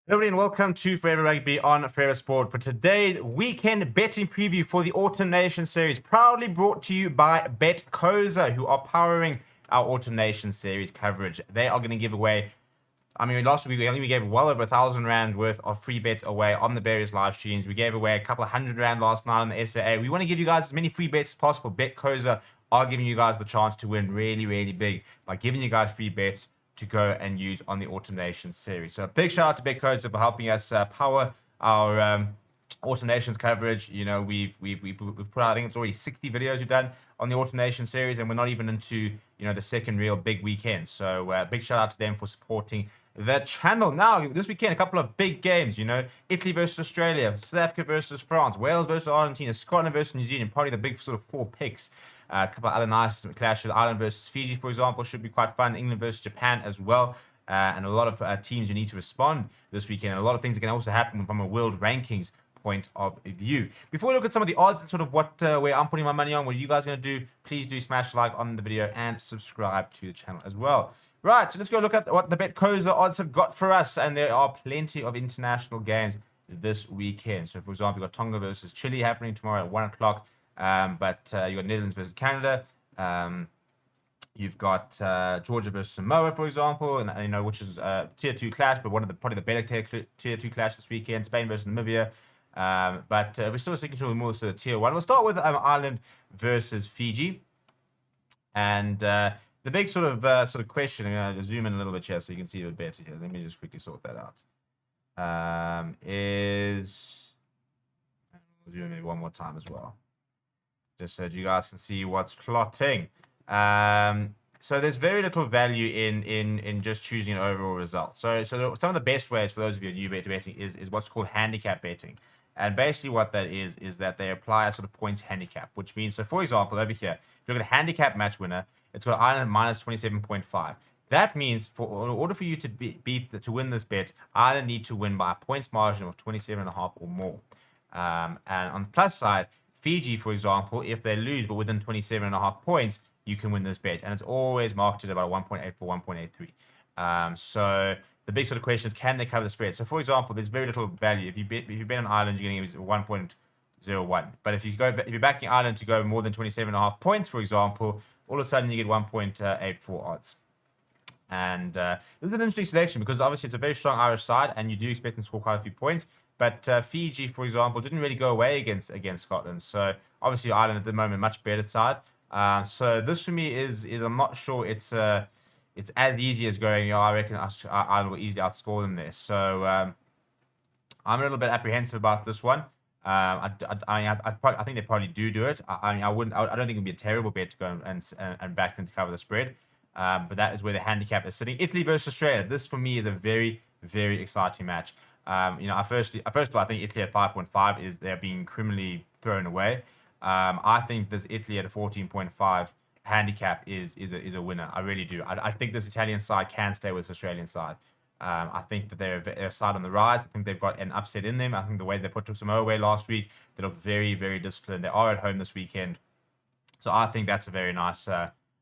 Everybody, and welcome to Forever Rugby on Forever Sport for today's weekend betting preview for the Autumn Nation Series, proudly brought to you by BetCoza, who are powering our Autumn Nation Series coverage. They are going to give away, last week we gave well over R1,000 worth of free bets away on the various live streams. We gave away a couple of R100 last night on the SAA. We want to give you guys as many free bets as possible. BetCoza are giving you guys the chance to win really, really big by giving you guys free bets to go and use on the Autumn Nation Series. So a big shout out to BetCoza for helping us power our Autumn Nations coverage. You know, we've put out, I think it's already 60 videos we've done on the Autumn Nation Series, and we're not even into, the second real big weekend. So big shout out to them for supporting the channel. Now, this weekend, a couple of big games, Italy versus Australia, South Africa versus France, Wales versus Argentina, Scotland versus New Zealand, probably the big sort of four picks. A couple of other nice clashes. Ireland versus Fiji, for example, should be quite fun. England versus Japan as well. And a lot of teams who need to respond this weekend. And a lot of things that can also happen from a world rankings point of view. Before we look at some of the odds and sort of where I'm putting my money on, what are you guys going to do? Please do smash like on the video and subscribe to the channel as well. Right, so let's go look at what the BetCoza odds have got for us. And there are plenty of international games this weekend. So, for example, we've got Tonga versus Chile happening tomorrow at 1 o'clock. But you've got Netherlands versus Canada. You've got Georgia versus Samoa, for example, and which is tier 2 clash, but probably the better tier 2 clash this weekend. Spain versus Namibia. But we're still sticking to more sort of tier 1. We'll start with Ireland versus Fiji. And the big sort of question, I'm going to zoom in a little bit here so you can see it a bit better here. Let me just quickly sort that out. Zoom in one more time as well, just so you guys can see what's plotting. So there's very little value in just choosing an overall result. So some of the best ways for those of you new betting is what's called handicap betting. And basically what that is that they apply a sort of points handicap, which means, so for example, over here, if you look at a handicap match winner, it's got Ireland minus 27.5. That means in order for you to win this bet, Ireland need to win by a points margin of 27.5 or more. And on the plus side, Fiji, for example, if they lose but within 27.5 points, you can win this bet. And it's always marketed about 1.84, 1.83. So the big sort of question is, can they cover the spread? So, for example, there's very little value. If you bet on Ireland, you're going to get 1.01. But if you're backing Ireland to go more than 27.5 points, for example, all of a sudden you get 1.84 odds. And this is an interesting selection because obviously it's a very strong Irish side, and you do expect them to score quite a few points. But Fiji, for example, didn't really go away against Scotland. So obviously Ireland at the moment much better side. So this for me is I'm not sure it's as easy as going. I reckon Ireland will easily outscore them there. So I'm a little bit apprehensive about this one. I think they probably do it. I don't think it'd be a terrible bet to go and back them to cover the spread. But that is where the handicap is sitting. Italy versus Australia. This for me is a very, very exciting match. First of all, I think Italy at 5.5 they're being criminally thrown away. I think this Italy at a 14.5 handicap is a winner. I really do. I think this Italian side can stay with this Australian side. I think that they're a side on the rise. I think they've got an upset in them. I think the way they put Samoa away last week, they look very, very disciplined. They are at home this weekend. So I think that's a very nice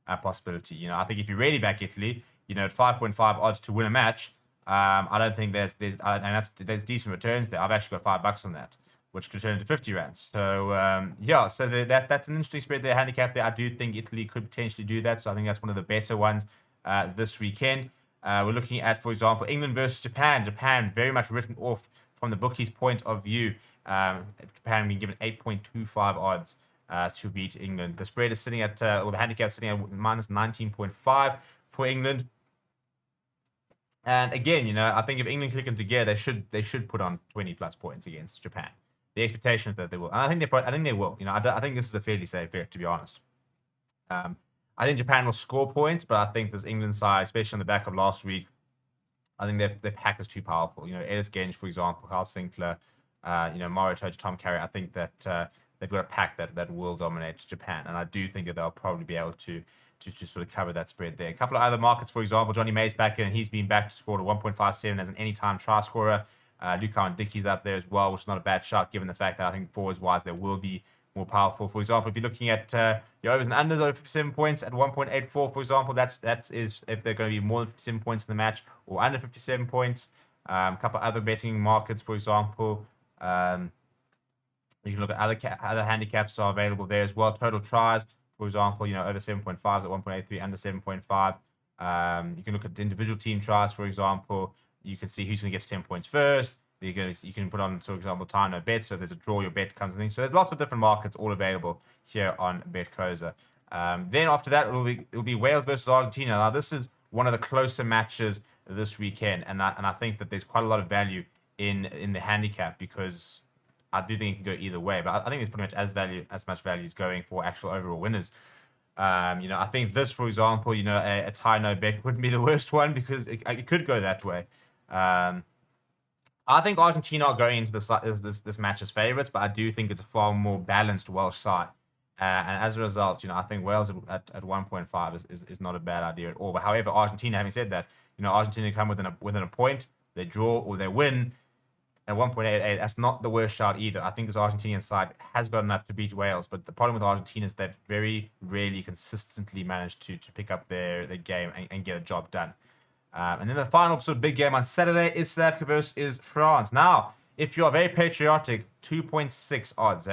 possibility. I think if you really back Italy, at 5.5 odds to win a match, I don't think there's decent returns there. I've actually got $5 on that, which could turn into 50 rands. So so that's an interesting spread there, handicap there. I do think Italy could potentially do that. So I think that's one of the better ones this weekend. We're looking at, for example, England versus Japan. Japan very much written off from the bookies' point of view. Japan being given 8.25 odds to beat England. The spread is sitting at, or the handicap is sitting at minus 19.5 for England. And again, I think if England click them together, they should put on 20 plus points against Japan. The expectation is that they will, and I think they will. I think this is a fairly safe bet, to be honest. I think Japan will score points, but I think this England side, especially on the back of last week, I think their pack is too powerful. Ellis Genge, for example, Carl Sinclair, Mario Toja, Tom Carey. I think that they've got a pack that will dominate Japan, and I do think that they'll probably be able to sort of cover that spread there. A couple of other markets, for example, Johnny May's back in, and he's been back to score to 1.57 as an anytime try scorer. Luca Dickey's up there as well, which is not a bad shot given the fact that I think forwards-wise they will be more powerful. For example, if you're looking at your overs and unders over 57 points at 1.84, for example, that is if they're going to be more than 57 points in the match or under 57 points. A couple other betting markets, for example. You can look at other handicaps are available there as well. Total tries, for example, over 7.5 at 1.83, under 7.5. You can look at individual team tries, for example. You can see who's going to get 10 points first. You can put on, for example, time no bet. So if there's a draw, your bet comes in. So there's lots of different markets all available here on Betcoza. Then after that, it'll be Wales versus Argentina. Now this is one of the closer matches this weekend, and I think that there's quite a lot of value in the handicap because I do think it can go either way. But I think there's pretty much as much value as going for actual overall winners. I think this, for example, a tie no bet wouldn't be the worst one because it could go that way. I think Argentina are going into this match as favourites, but I do think it's a far more balanced Welsh side. And as a result, I think Wales at 1.5 is not a bad idea at all. But however, Argentina, having said that, Argentina come within a point, they draw or they win at 1.88. That's not the worst shot either. I think this Argentinian side has got enough to beat Wales, but the problem with Argentina is they've very rarely consistently managed to pick up their game and get a job done. And then the final sort of big game on Saturday is South Africa versus France. Now, if you are very patriotic, 2.6 odds,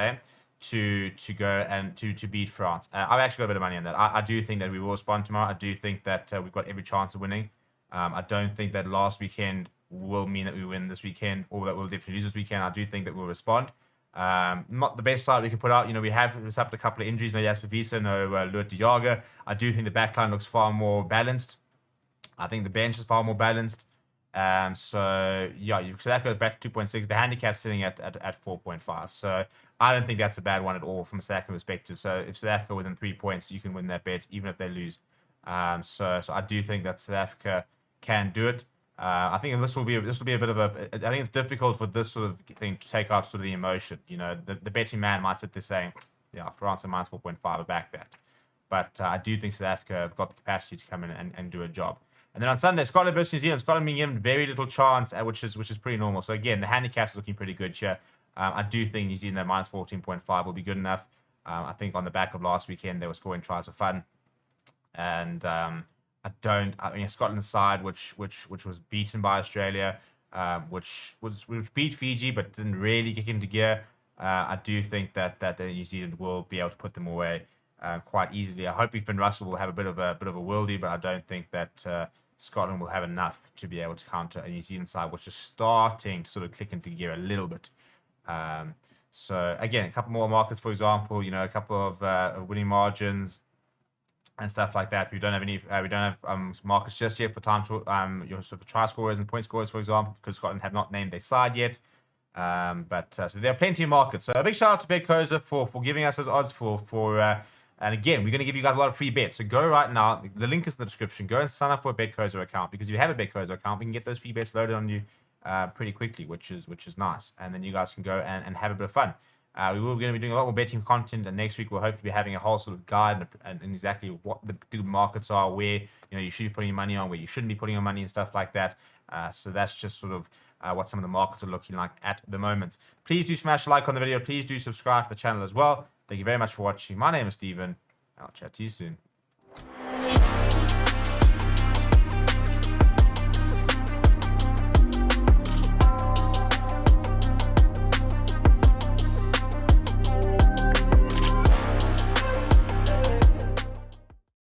to go and to beat France. I've actually got a bit of money on that. I do think that we will respond tomorrow. I do think that we've got every chance of winning. I don't think that last weekend will mean that we win this weekend or that we'll definitely lose this weekend. I do think that we'll respond. Not the best side we can put out. We have suffered a couple of injuries. No Jasper Wiese, no Lood de Jager. I do think the backline looks far more balanced. I think the bench is far more balanced. So South Africa back to 2.6. The handicap's sitting at 4.5. So I don't think that's a bad one at all from a South African perspective. So if South Africa within 3 points, you can win that bet even if they lose. So I do think that South Africa can do it. I think this will be a bit of a. I think it's difficult for this sort of thing to take out sort of the emotion. The betting man might sit there saying, France at minus 4.5, I back that. But I do think South Africa have got the capacity to come in and do a job. And then on Sunday, Scotland versus New Zealand. Scotland being given very little chance, which is pretty normal. So again, the handicap's looking pretty good here. I do think New Zealand at minus 14.5 will be good enough. I think on the back of last weekend, they were scoring tries for fun. And Scotland's side, which was beaten by Australia, which beat Fiji, but didn't really kick into gear. I do think that New Zealand will be able to put them away quite easily. I hope Finn Russell will have a bit of a worldie, but I don't think that Scotland will have enough to be able to counter a New Zealand side, which is starting to sort of click into gear a little bit. So again, a couple more markets, for example, a couple of winning margins and stuff like that. We don't have markets just yet for time to your sort of try scorers and point scorers, for example, because Scotland have not named their side yet. So there are plenty of markets. So a big shout out to Betcoza for giving us those odds and again, we're going to give you guys a lot of free bets. So go right now. The link is in the description. Go and sign up for a Betcoza account because if you have a Betcoza account, we can get those free bets loaded on you pretty quickly, which is nice. And then you guys can go and have a bit of fun. We will going to be doing a lot more betting content, and next week we'll hopefully be having a whole sort of guide and exactly what the big markets are, where you should be putting your money on, where you shouldn't be putting your money and stuff like that. So that's just sort of what some of the markets are looking like at the moment. Please do smash a like on the video. Please do subscribe to the channel as well. Thank you very much for watching. My name is Steven. I'll chat to you soon.